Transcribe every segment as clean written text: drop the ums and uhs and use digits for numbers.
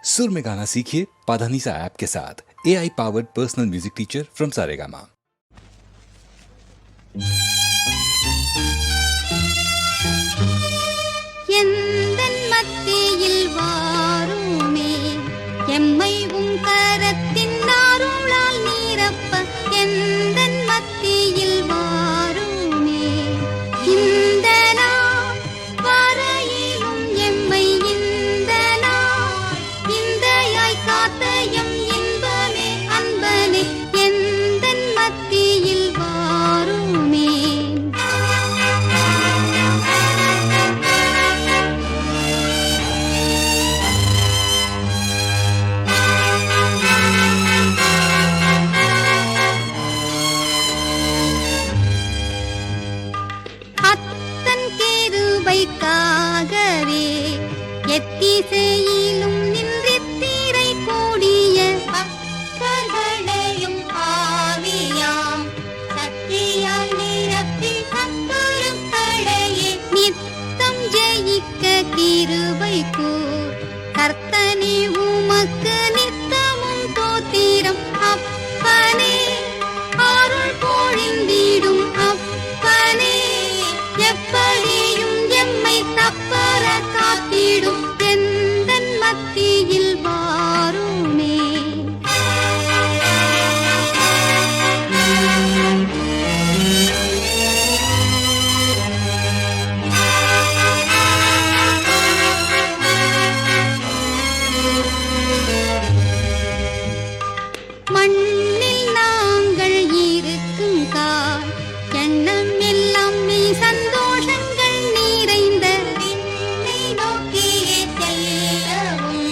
सुर में गाना सीखिए पाधानीसा ऐप के साथ। AI powered personal music teacher from Saregama. எந்தன் மத்தியில் வாருமே எம்மை உம் கரத்தின் அருளால் நிரப்ப எந்தன் மத்தியில் வாருமே இந்த நாள் வரையிலும் எம்மை இந்த நாள் இந்தையாய் காத்த எம் இன்பமே அன்பனே எந்தன் மத்தியில் வாருமே. காகவே எத்திசையிலும் நின்றித்திரை கூடிய பக்தர்களையும் ஆவியாம் சக்தியால் நிரப்பி சத்துருக்களையே நித்தம் ஜெயிக்க கிருபை கூர் கர்த்தனே உமக்கு நித்தமும் தோத்திரம் அப்பனே அருள் பொழிந்திடும் அப்பனே எப்படியும் எம்மை தப்பற காத்திடும் எந்தன் மத்தியில் வாருமே. மண்ணில் நாங்கள் இருக்கும் கால் எண்ணம் எல்லாம் நீ சந்தோஷங்கள் நிறைந்த விண்ணை நோக்கியே செல்லவும்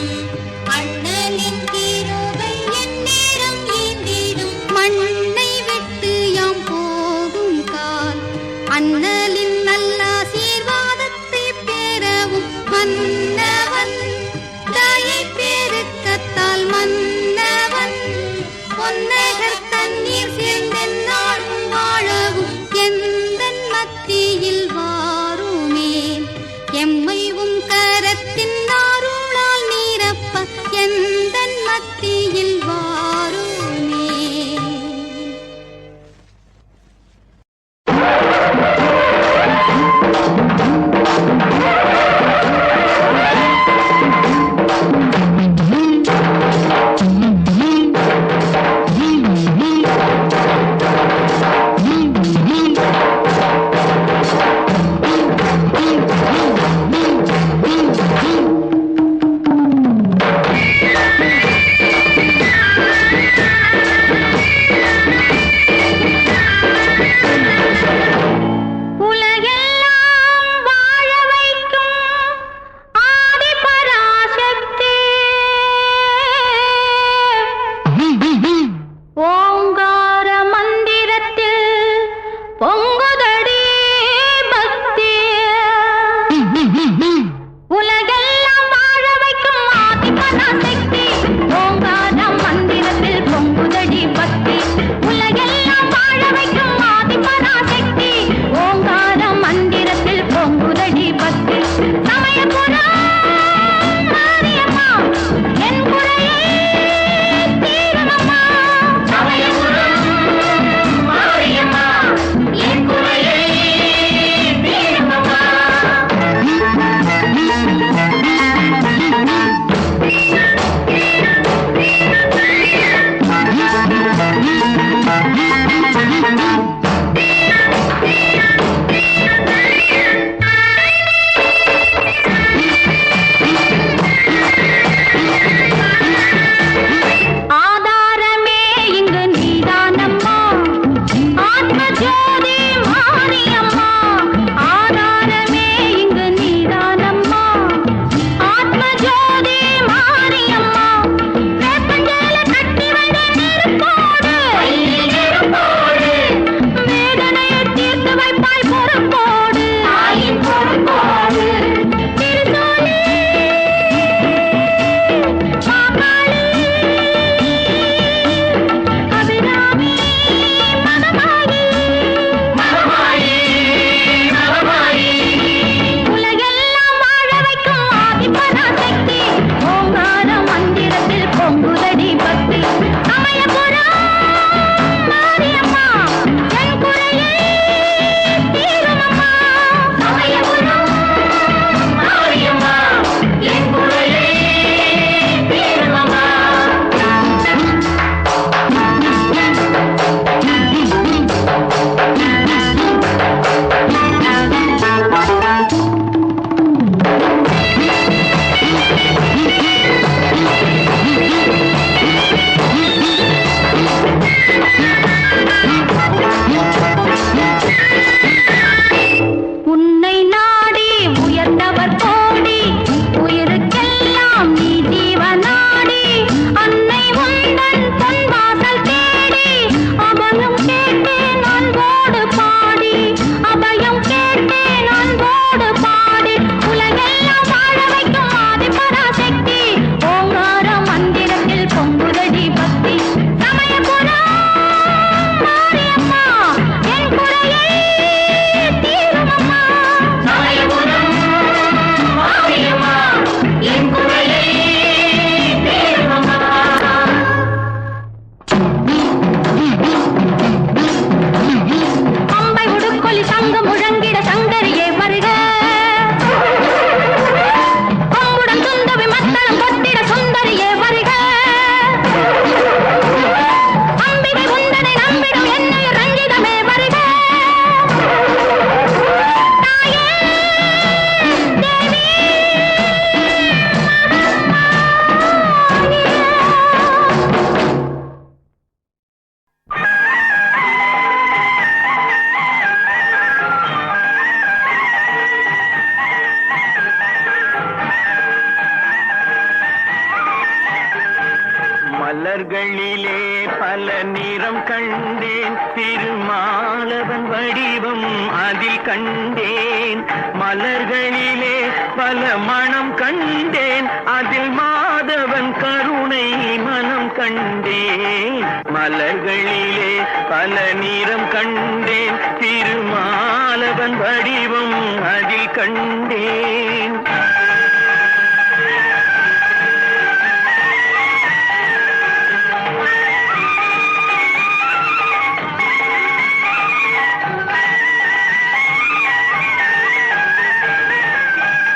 மலர்களிலே பல நிறம் கண்டேன், திருமாலவன் வடிவம் அதில் கண்டேன். மலர்களிலே பல மனம் கண்டேன், அதில் மாதவன் கருணை மனம் கண்டேன். மலர்களிலே பல நிறம் கண்டேன், திருமாலவன் வடிவம் அதில் கண்டேன்.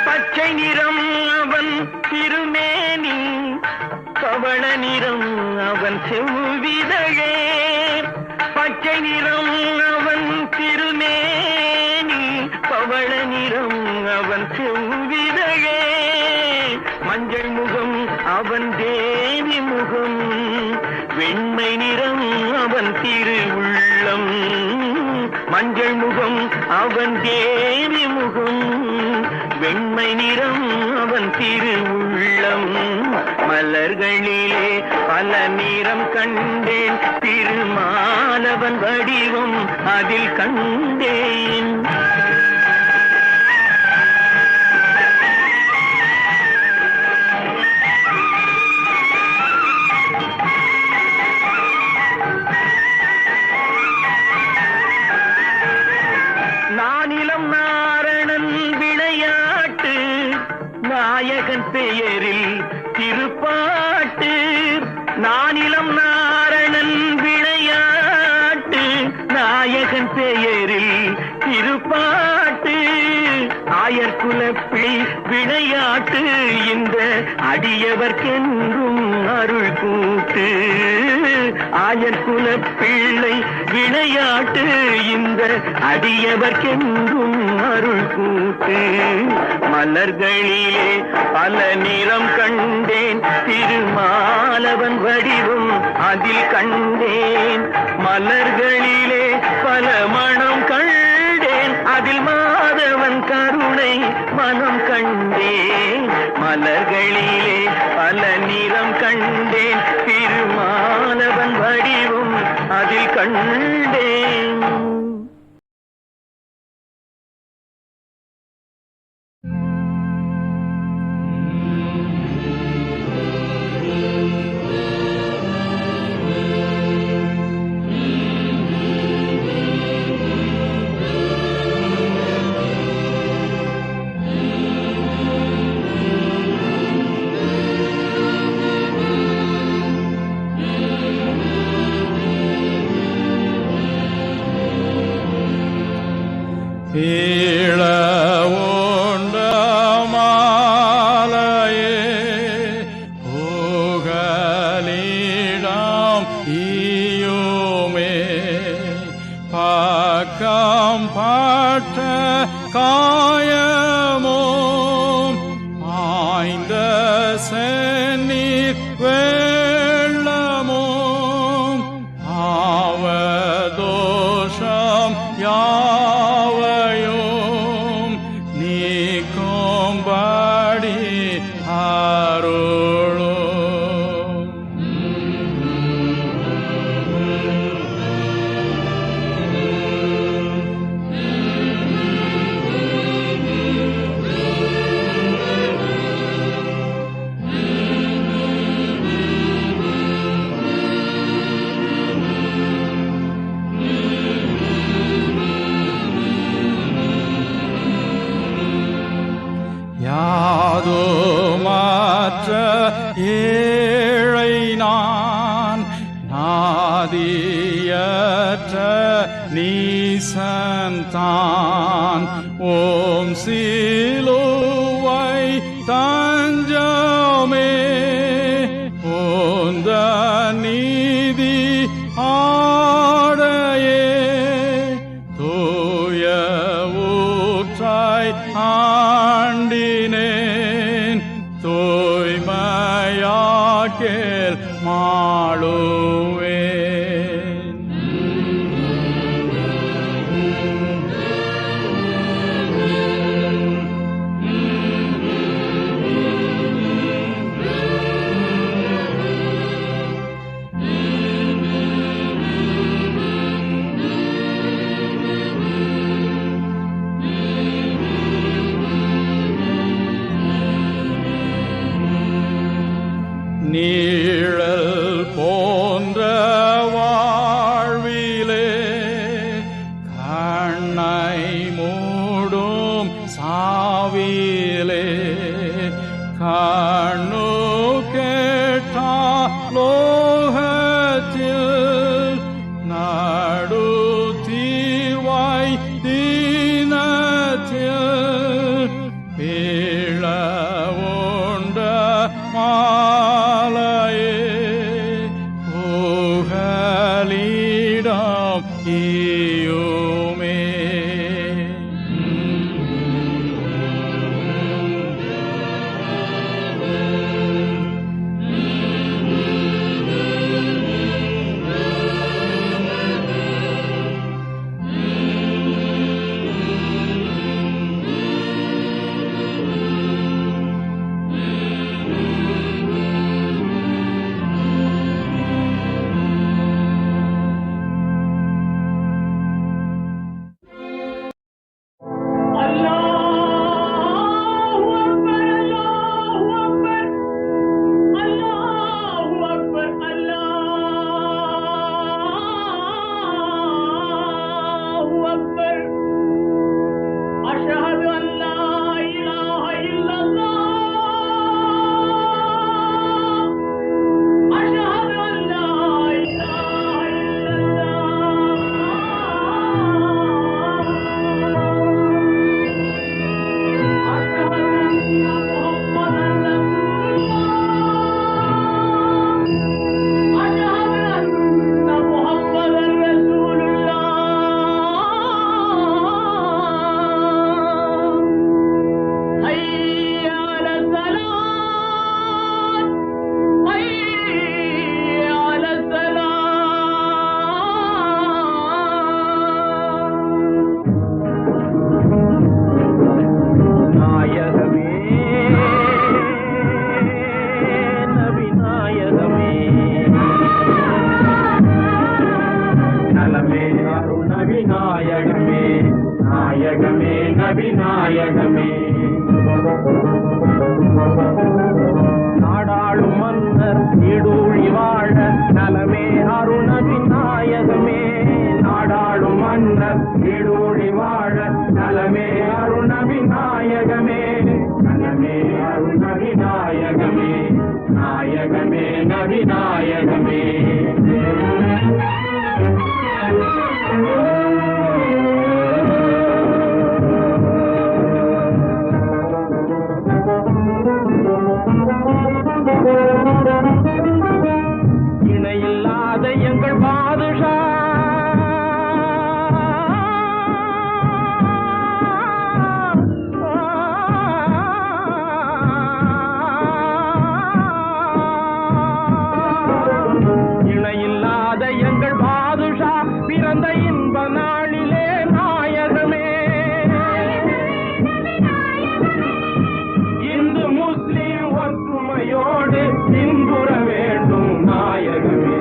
பச்சை நிறம் அவன் திருமேனி, பவள நிறம் அவன் செவ்விதழே. பச்சை நிறம் அவன் திருமேனி, பவள நிறம் அவன் செவ்விதழே. மஞ்சள் முகம் அவன் தேவி முகம், வெண்மை நிறம் அவன் திருவுள்ளம். மஞ்சள் முகம் அவன் தேவி முகம், வெண்மை நிறம் அவன் திருவுள்ளம். மலர்களிலே பல நிறம் கண்டேன், திருமாலவன் வடிவம் அதில் கண்டேன். நானிலம் நாரணன் விளையாட்டு, நாயகன் பெயரில் திருப்பாட்டு. நானிலம் நாரணன் விளையாட்டு, நாயகன் பெயரில் திருப்பாட்டு. ஆயர்குலப்பிள்ளை விளையாட்டு, இந்த அடியவர்க்கென்றும் அருள் கூட்டு. ஆயர்குலப்பிள்ளை விளையாட்டு, இந்த அடியவர்க்கென்றும் அருள் கூட்டு. மலர்களிலே பல நிறம் கண்டேன், திருமாலவன் வடிவம் அதில் கண்டேன். மலர்களிலே பல மனம் கண்டேன், அதில் மாதவன் கருணை மனம் கண்டேன். மலர்களிலே பல நிறம் கண்டேன், திருமாலவன் வடிவம் அதில் கண்டேன். ஈழவுண்ட மாலையே புகலிடம் ஈயுமே, பக்கம் பட்ட காயமோ ஆய்ந்த செந்நீர் வெள்ளமோ ஆவதோஷம் யாவையும் நீக்கும்படி அருளும். யாதுமற்ற ஏழை நான், நாதியற்ற நீசன்தான். ஓம் சிலுவை தஞ்சமே, ஓந்த நீதி ஆடையே, தூய ஊற்றாய் ஆண்டினேன், தூய்மையாக்கேல் மாளுவேன். நீழல் போன்ற வாழ்விலே கண்ணை மூடும் சாவிலே கண்ணு கேட்டா லோகத்தில் நாடு தீர்வாய் தீனத்தில் பீழ உண்ட மாலையே புகலிடம் ஈயுமே. நாயகமே நாடாளும் மன்னர் நீடூழி வாழ நலமே அருண விநாயகமே. நாடாளும் மன்னர் நீடூழி வாழ நலமே அருண விநாயகமே. நலமே அருண விநாயகமே. நாயகமே நவிநாயகமே. இணையில்லாத எங்கள் பாதுஷா இணையில்லாத எங்கள் பாதுஷா பிறந்த இன்ப நாளிலே நாயகமே. இந்து முஸ்லிம் ஒற்றுமையோடு இன்புற வேண்டும் நாயகமே.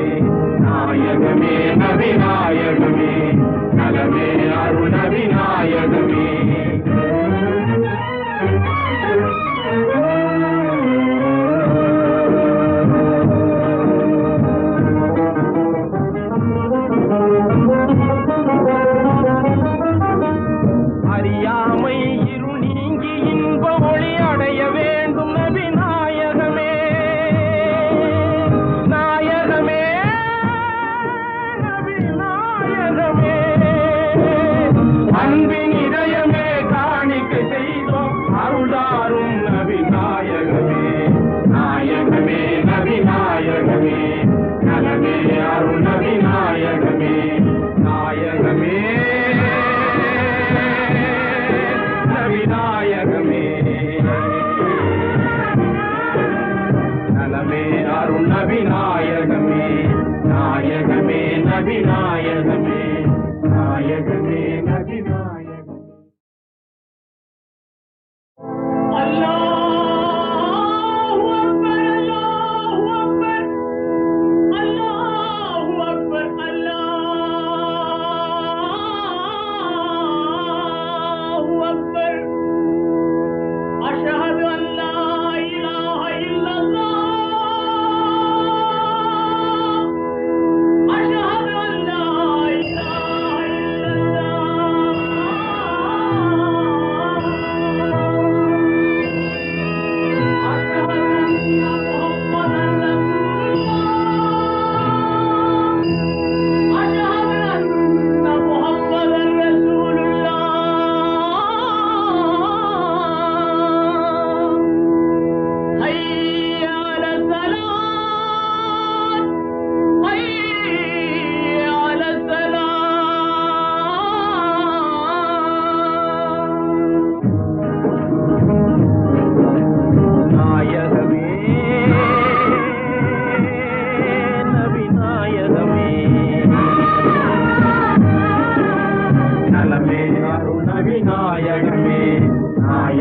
நாயகமே நவிநாயகமே. நலமே அருண விநாயகமே. அறியாமை இருள் நீங்கி இன்ப ஒளி அடைய வேண்டும் நபிநாயகமே. நாயகமே நபிநாயகமே. அன்பின் இதயமே காணிக்கை செய்தோம் அருளாரும் நபிநாயகமே. நாயகமே நபிநாயகமே. நலமே அருள் நபிநாயகமே. நாயகமே நவிநாயகமே. நலமே அருண் நவிநாயகமே. நாயகமே நவிநாயகமே. நாயகமே நவிநாயகமே. அல்லாஹு அக்பர் அல்லாஹு அக்பர் அல்லாஹு அக்பர் அல்லாஹு அக்பர். அஷ்ஹது அன் லா இலாஹ இல்லல்லாஹ்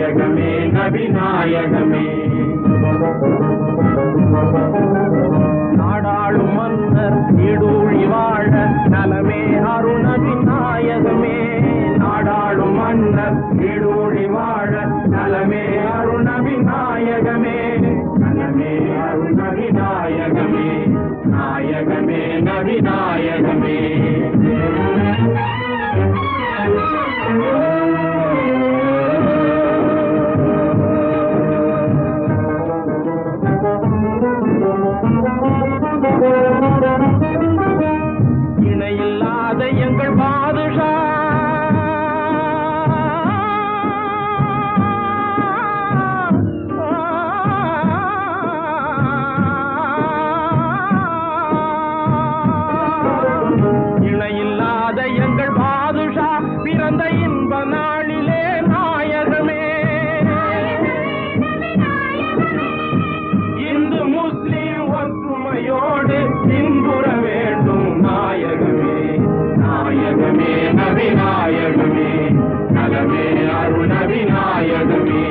நாயகமே நபி நாயகமே. நாடாளும் மன்னர் நீடூழி வாழ நலமே அருணபி நாயகமே. நாடாளும் மன்னர் நீடூழி வாழ நலமே அருணபி நாயகமே. நலமே அருணபி நாயகமே. நாயகமே நபி நாயகமே. இணையில்லாத எங்கள் பாதுஷா இணையில்லாத எங்கள் பாதுஷா பிறந்த இன்ப நாளிலே நாயகமே. இந்து முஸ்லிம் ஒற்றுமையோடு இன்புற வேண்டும் நாயகமே. நாயகமே நபி நாயகமே. நலமே அருணபி நாயகமே.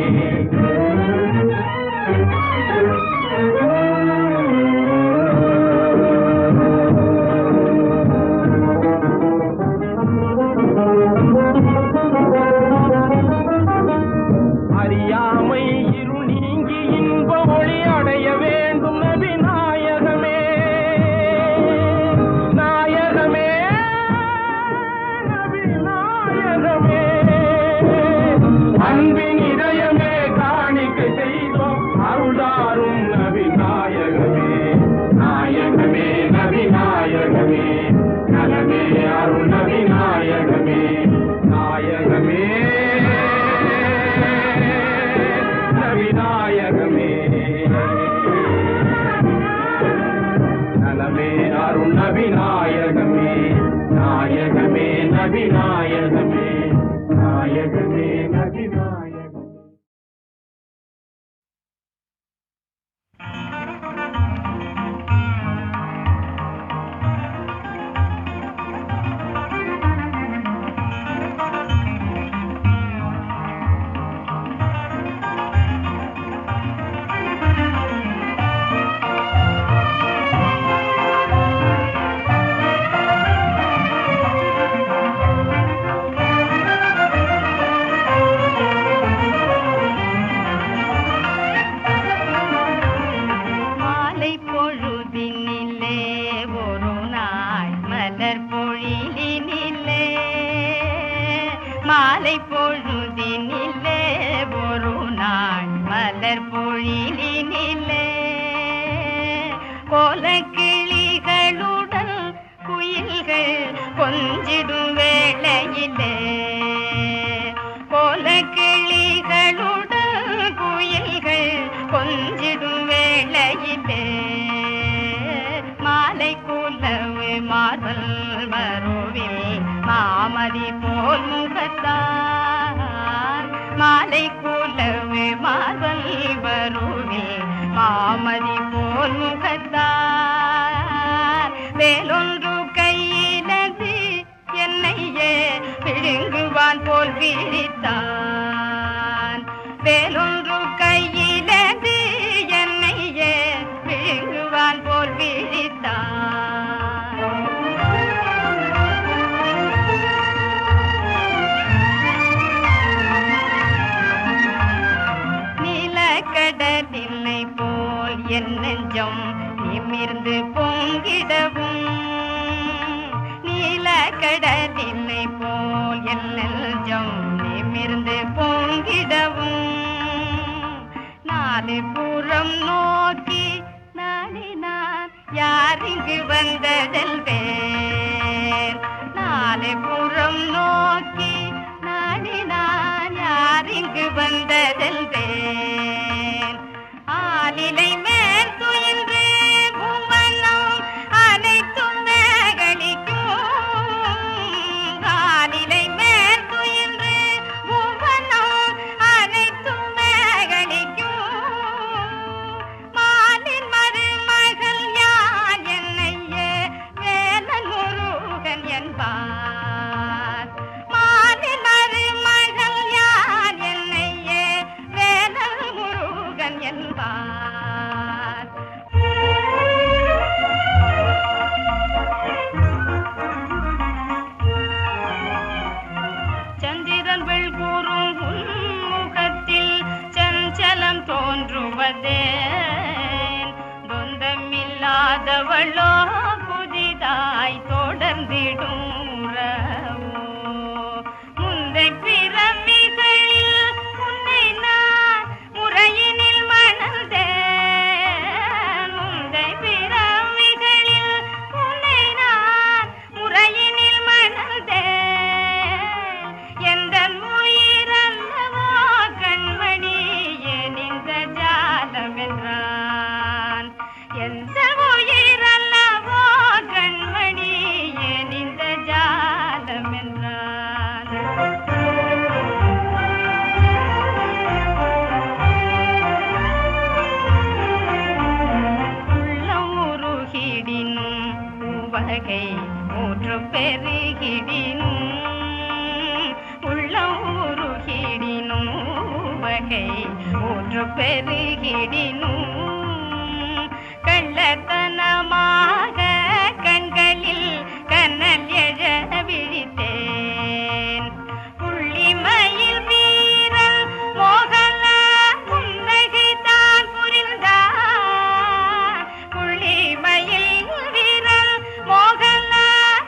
அறியாமை இருள் நீங்கி இன்ப ஒளி அடைய வேண்டும் நபி நாயகமே. நாயகமே நபி நாயகமே. அன்பின் இதயமே காணிக்கை செய்தோம் அருளாரும் நபி நாயகமே. நாயகமே நபி நாயகமே. நலமே அருள் நபி நாயகமே. நாயகமே நபி நாயகமே. நலமே அருள் நபி நாயகமே. நாயகமே நபி நாயகமே. நாயகமே நபி நாயகமே. மாலை பொழுதினிலே ஒரு நாள் மலர் பொழிலினிலே. மாலை பொழுதினிலே ஒரு நாள் மலர் பொழிலினிலே. கோலக்கிளிகளுடன் குயில்கள் கொஞ்சிடும் வேளையிலே. கோலக்கிளிகளுடன் குயில்கள் கொஞ்சிடும் வேளையிலே. மாலை குலவு மார்பல் மருவில் மாமதி போல் முகத்தான். மாலை குலவு மார்பல் மருவில் மாமதி போல் முகத்தான். வேலொன்று கையினது என்னையே விழுங்குவான் போல் விழித்தான். வேலொன்று கையிலது என்னையே விழுங்குவான் போல் விழித்தான். நிலக்கடலினை போல் என் நெஞ்சம் நிமிர்ந்து பொங்கிடவும். நீலக்கடலினை போல் என் நெஞ்சம் நிமிர்ந்து பொங்கிடவும். நாலு புறம் நோக்கி நாடினான் யார் இங்கு வந்ததல்வேன். நாலு புறம் நோக்கி நாடினான் யார் இங்கு வந்ததல்வேன். ஆலிலை மேல் துயின்று பூமனம் அனைத்தும் மேகலிக்கும். ஆலிலை மேல் துயின்று பூமனம் அனைத்தும் மேகலிக்கும். மாலின் மருமகள் யார் என்னையே வேலன் முருகன் என்பார். மாலின் மருமகள் யார் என்னையே காதவளோ புதிதாய் தொடர்ந்திடும் உறவோ. முந்தை பிறவிகளில் உன்னை நான் முறையினில் மணந்தேன். முந்தை பிறவிகளில் உன்னை நான் முறையினில் மணந்தேன். எந்த உயிரல்லவோ கண்மணி எனிந்த ஜாலம் என்றான். எந்த உயிரல்லவோ கண்மணி எனிந்த ஜாலம் என்றான். உள்ளம் உருகிடினும் உவகை ஊற்று பெருகிடினும். உள்ளம் உருகிடினும் உவகை ஊற்று பெருகிடினும். கள்ளத்தனமாக கண்களில் கண்ணல் எழ விழித்தேன். புள்ளிமயில் வீரல் மோகன புன்னகை தான் புரிந்தான். புள்ளிமயில் வீரல் மோகன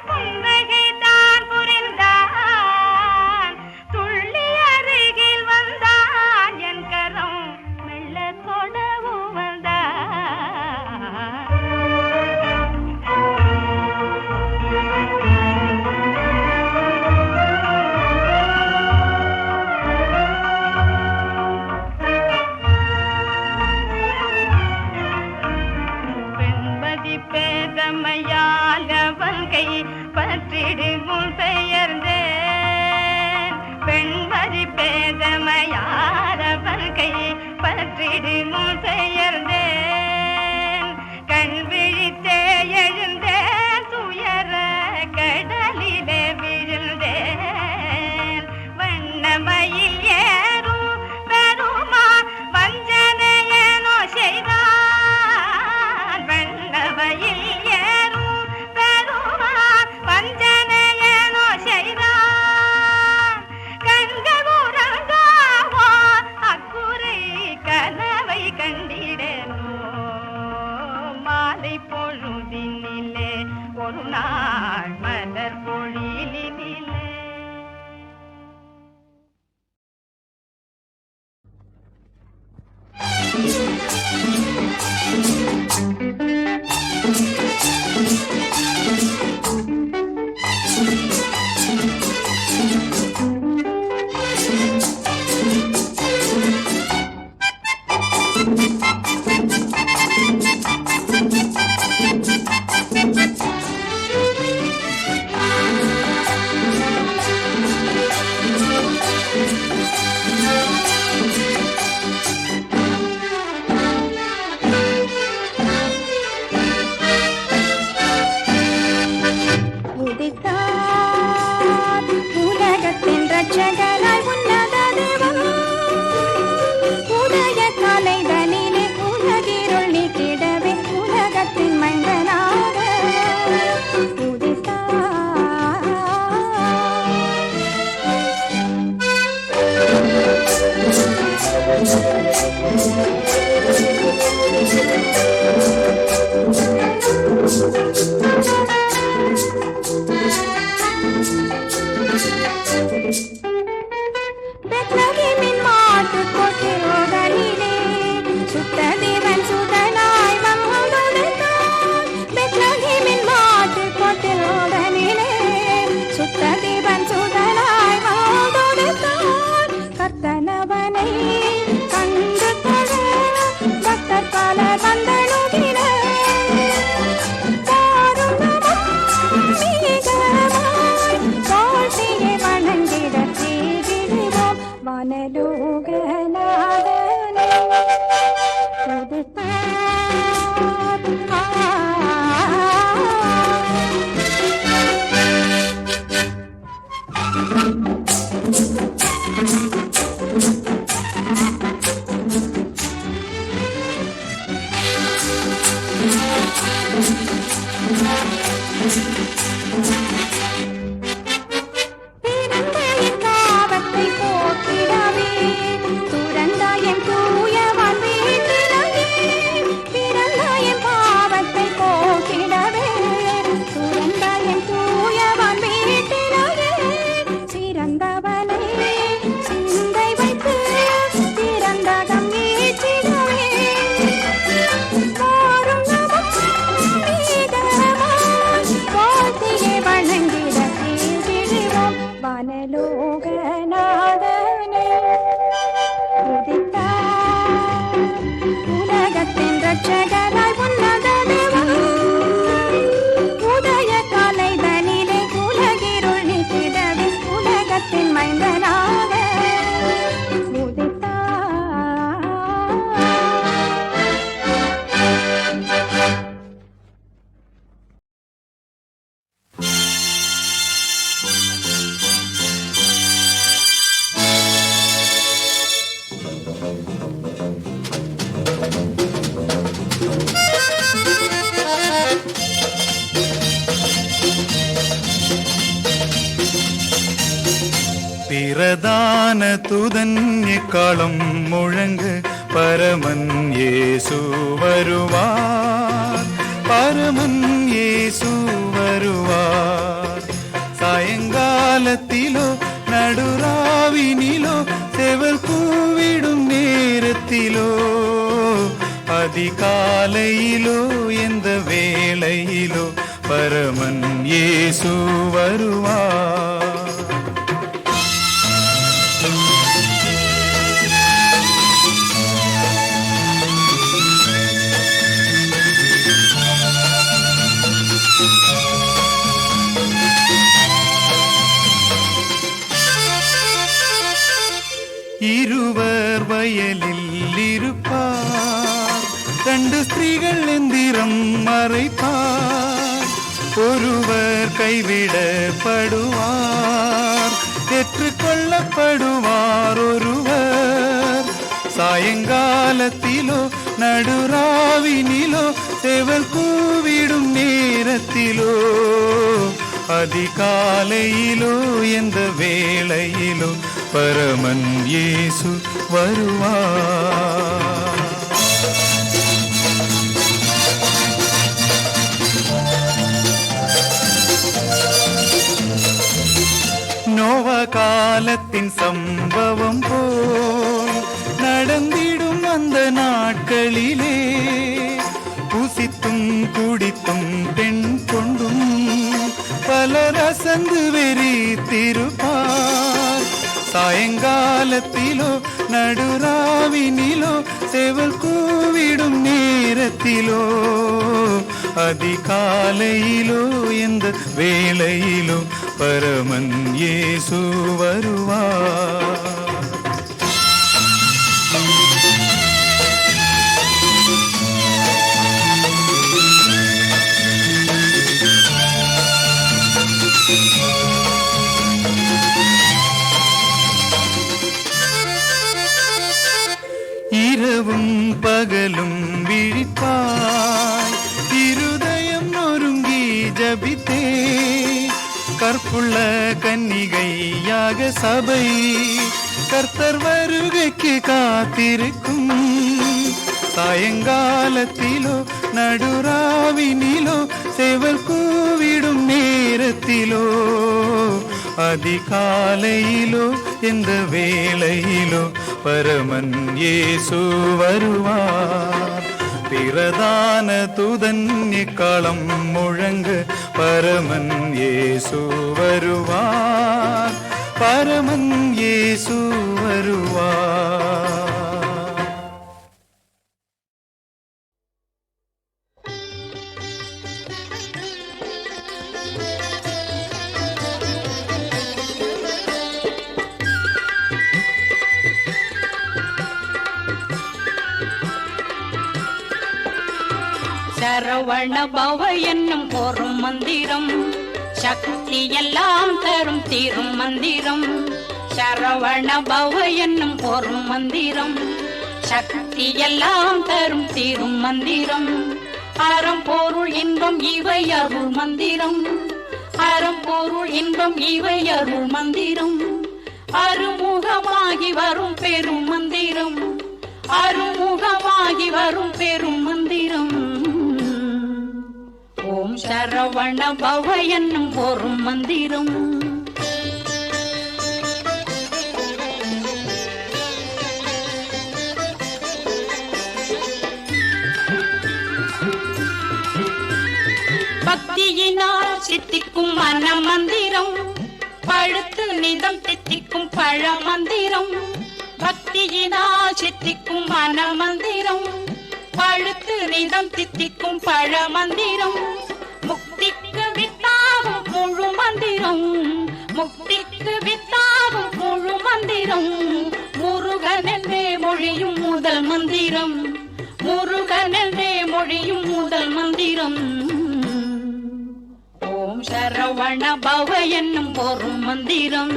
புன்னகை தான் புரிந்தான். துள்ளி அருகில் வந்தான் என் கரம் மெல்ல தொடவும் வந்தான். பெண்மதி பேதமையால் அவன் கை பற்றிடுமுள் பெயர்ந்தேன். பெண்மதி பேதமையால் அவன் கை பற்றிடுமுள் பெயர்ந்தேன். கண் விழித்தே எழுந்தேன் துயர கடலிலே விழுந்தேன். வண்ணமயில் ஏறும் பெருமா வஞ்சனையனோ செய்தான். வண்ணமயில் ஏறும் பெருமா வஞ்சனையனோ செய்தான். கண்கள் உறங்காவோ அக்குறை கனவை கண்டிடனோ. மாலை பொழுதினிலே ஒரு நாள் மலர் பொழிலினிலே. பிரதான தூதன் எக்காலம் முழங்கு பரமன் இயேசு வருவார், பரமன் இயேசு வருவார். சாயங்காலத்திலோ நடுராவினிலோ செவல் கூவிடும் நேரத்திலோ அதிகாலையிலோ எந்த வேளையிலோ பரமன் இயேசு வருவார். இருவர் வயலில் இருப்பார், 2 ஸ்திரீகள் எந்திரம் மறைப்பார். ஒருவர் கைவிடப்படுவார், ஏற்றுக்கொள்ளப்படுவார் ஒருவர். சாயங்காலத்திலோ நடுராவினிலோ செவல் கூவிடும் நேரத்திலோ அதிகாலையிலோ எந்த வேளையிலோ பரமன் இயேசு வருவார். நோவா காலத்தின் சம்பவம் போல் நடந்திடும் அந்த நாட்களிலே புசித்தும் குடித்தும் பெண் கொண்டும் பலர் அசந்து வெறித்திருப்பார். சாயங்காலத்திலோ நடுராவினிலோ செவல் கூவிடும் நேரத்திலோ அதிகாலையிலோ எந்த வேளையிலோ பரமன் இயேசு வருவார். இரவும் பகலும் விழிப்பாய், இருதயம் நொறுங்கி ஜபித்தே கற்புள்ள கன்னிகையாக சபை கர்த்தர் வருகைக்கு காத்திருக்கும். சாயங்காலத்திலோ நடுராவினிலோ செவல் கூவிடும் நேரத்திலோ அதிகாலையிலோ எந்த வேளையிலோ பரமன் இயேசு வருவார். பிரதான தூதன் எக்காலம் முழங்கு பரமன் இயேசு வருவார், பரமன் இயேசு வருவார். சரவண பவ என்னும் போரும் மந்திரம் சக்தி எல்லாம் தரும் தீரும் மந்திரம். சரவண பவ என்னும் போரும் மந்திரம் சக்தி எல்லாம் தரும் தீரும் மந்திரம். அறம் பொருள் இன்பம் இவை அருள் மந்திரம், அறம் பொருள் இன்பம் இவை அருள் மந்திரம். அருமுகமாகி வரும் பெரும் மந்திரம், அருமுகமாகி வரும் பெரும் மந்திரம். ஓம் சரவண பவ என்னும் போரும் மந்திரம். பக்தியினால் சித்திக்கும் மன மந்திரம், பழுத்து நிதம் தித்திக்கும் பழ மந்திரம். பக்தியினால் சித்திக்கும் மன மந்திரம், பழுத்து நிதம் தித்திக்கும் பழ மந்திரம். முக்திக்கு வித்தாகும் முழு மந்திரம், முக்திக்கு வித்தாகும் முழு மந்திரம். முருகனென்றே மொழியும் முதல் மந்திரம், முருகனென்றே மொழியும் முதல் மந்திரம். ஓம் சரவண பவ என்னும் போரும் மந்திரம்.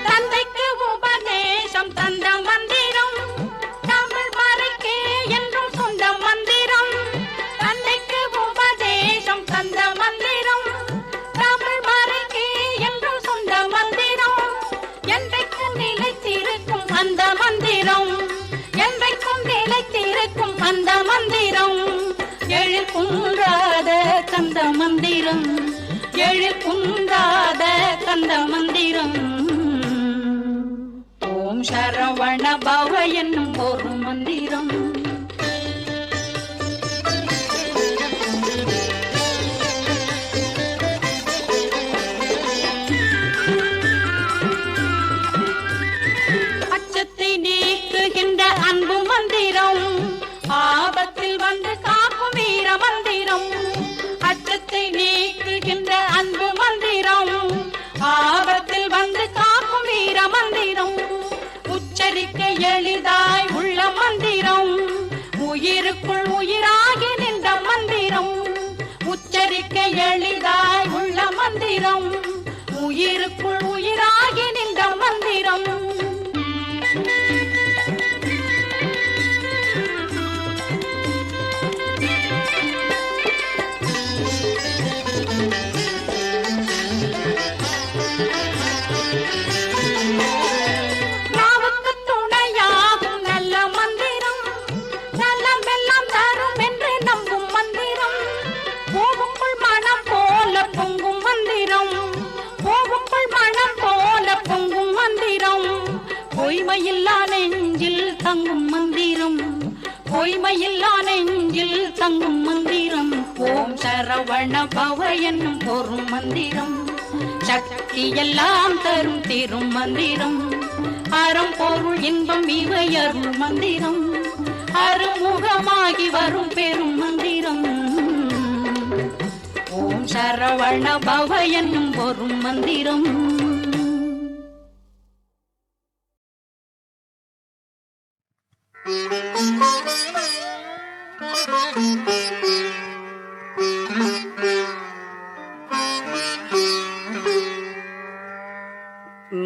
தந்தைக்கு கந்த மந்திரம் எழில் குந்தாத கந்த மந்திரம் ஓம் சரவண பவ என்னும் ஒரு மந்திரம் அச்சத்தை நீக்குகின்ற அன்பு மந்திரம் ஆபத்தில் வந்து காக்கும் வீர மந்திரம் அச்சத்தை நீக்குகின்ற அன்பு மந்திரம் ஆபத்தில் வந்து காக்கும் வீர மந்திரம் உச்சரிக்க எளிதாய் உள்ள மந்திரம் உயிருக்குள் உயிராகி நின்ற மந்திரம் உச்சரிக்க எளிதாய் உள்ள மந்திரம் உயிருக்குள் உயிராகி நின்ற மந்திரம் பொய்மையில்லா நெஞ்சில் தங்கும் மந்திரம் பொய்மையில்லா நெஞ்சில் தங்கும் மந்திரம் ஓம் சரவண பவ என்னும் ஒரு மந்திரம் சக்தி எல்லாம் தரும் தீரும் மந்திரம் அறம் பொருள் இன்பம் இவை அருள் மந்திரம் அருமுகமாகி வரும் பெரும் மந்திரம் ஓம் சரவண பவ என்னும் ஒரு மந்திரம்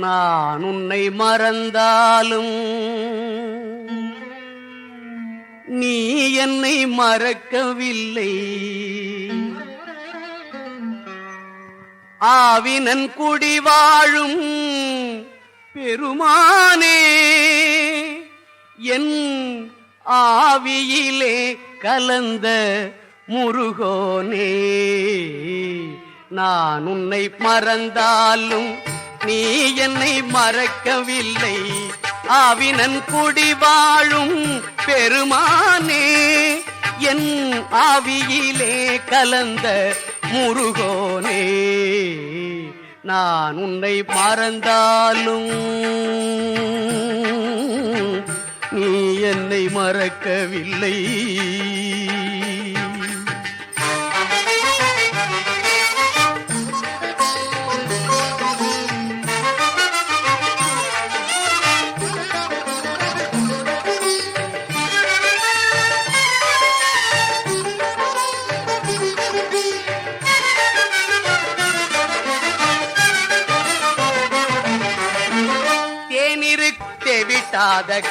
நான் உன்னை மறந்தாலும் நீ என்னை மறக்கவில்லை ஆவினன் குடி வாழும் பெருமானே என் ஆவியிலே கலந்த முருகோனே நான் உன்னை மறந்தாலும் நீ என்னை மறக்கவில்லை ஆவினன் குடி வாழும் பெருமானே என் ஆவியிலே கலந்த முருகோனே நான் உன்னை மறந்தாலும் நீ என்னை மறக்கவில்லை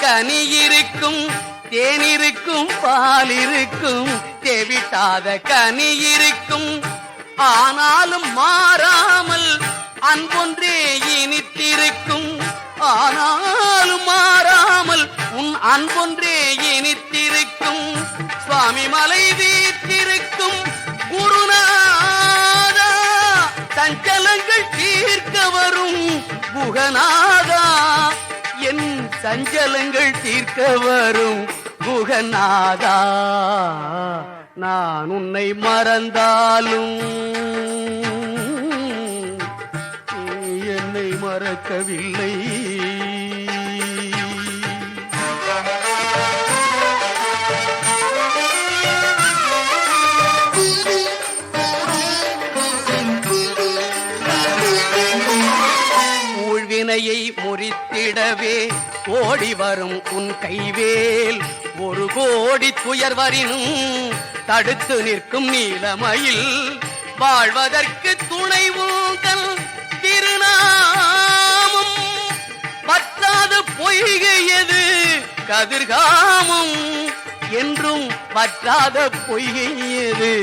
கனி இருக்கும் தேனிருக்கும் பால் இருக்கும் தேவிட்டாத கனி இருக்கும் ஆனாலும் மாறாமல் அன்பொன்றே இனித்திருக்கும் ஆனாலும் மாறாமல் உன் அன்பொன்றே இனித்திருக்கும் சுவாமி மலை வீற்றிருக்கும் குருநாதா சஞ்சலங்கள் தீர்க்க வரும் குகநாதா என் சஞ்சலங்கள் தீர்க்க வரும் குகநாதா நான் உன்னை மறந்தாலும் நீ என்னை மறக்கவில்லை ஊழ்வினையை முறித்திடவே ஓடி வரும் உன் கைவேல் ஒரு கோடி துயர் வரினும் தடுத்து நிற்கும் நீலமயில் வாழ்வதற்கு துணை உங்கள் திருநாமம் பற்றாத பொய்கையது கதிர்காமம் என்றும் பற்றாத பொய்கையது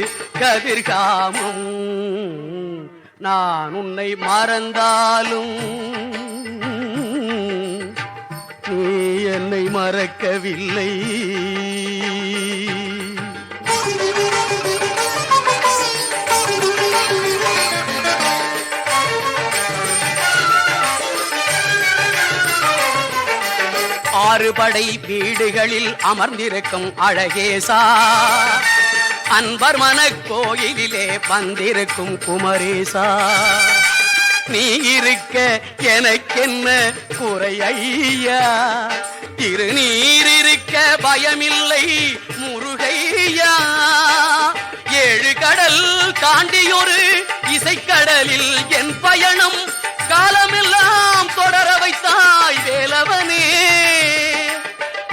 கதிர்காமம் நான் உன்னை மறந்தாலும் நீ என்னை மறக்கவில்லை அறுபடை வீடுகளில் அமர்ந்திருக்கும் அழகேசா, அன்பர் மனக் கோயிலிலே வந்திருக்கும் குமரேசா, நீ இருக்க எனக்கென்ன குறை ஐயா, திருநீர் இருக்க பயமில்லை முருகையா, ஏழு கடல் தாண்டியொரு இசைக்கடலில் என் பயணம் காலமெல்லாம் தொடர வைத்தாய் வேலவனே,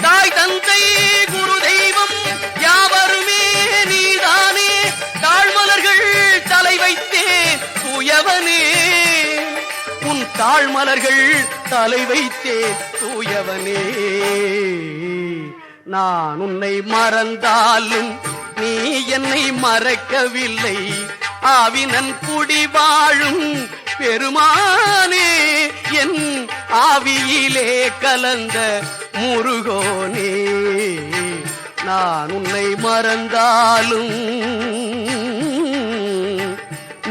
தாய் தந்தை குரு தெய்வம் யாவருமே நீதானே, தாழ்மலர்கள் தலை வைத்தேன் தூயவனே, உன் தாழ்மலர்கள் தலை வைத்தேன் தூயவனே, நான் உன்னை மறந்தாலும் நீ என்னை மறக்கவில்லை, ஆவினன் குடி வாழும் பெருமானே, என் ஆவியிலே கலந்த முருகோனே, நான் உன்னை மறந்தாலும்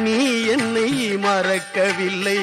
நீ என்னை மறக்கவில்லை.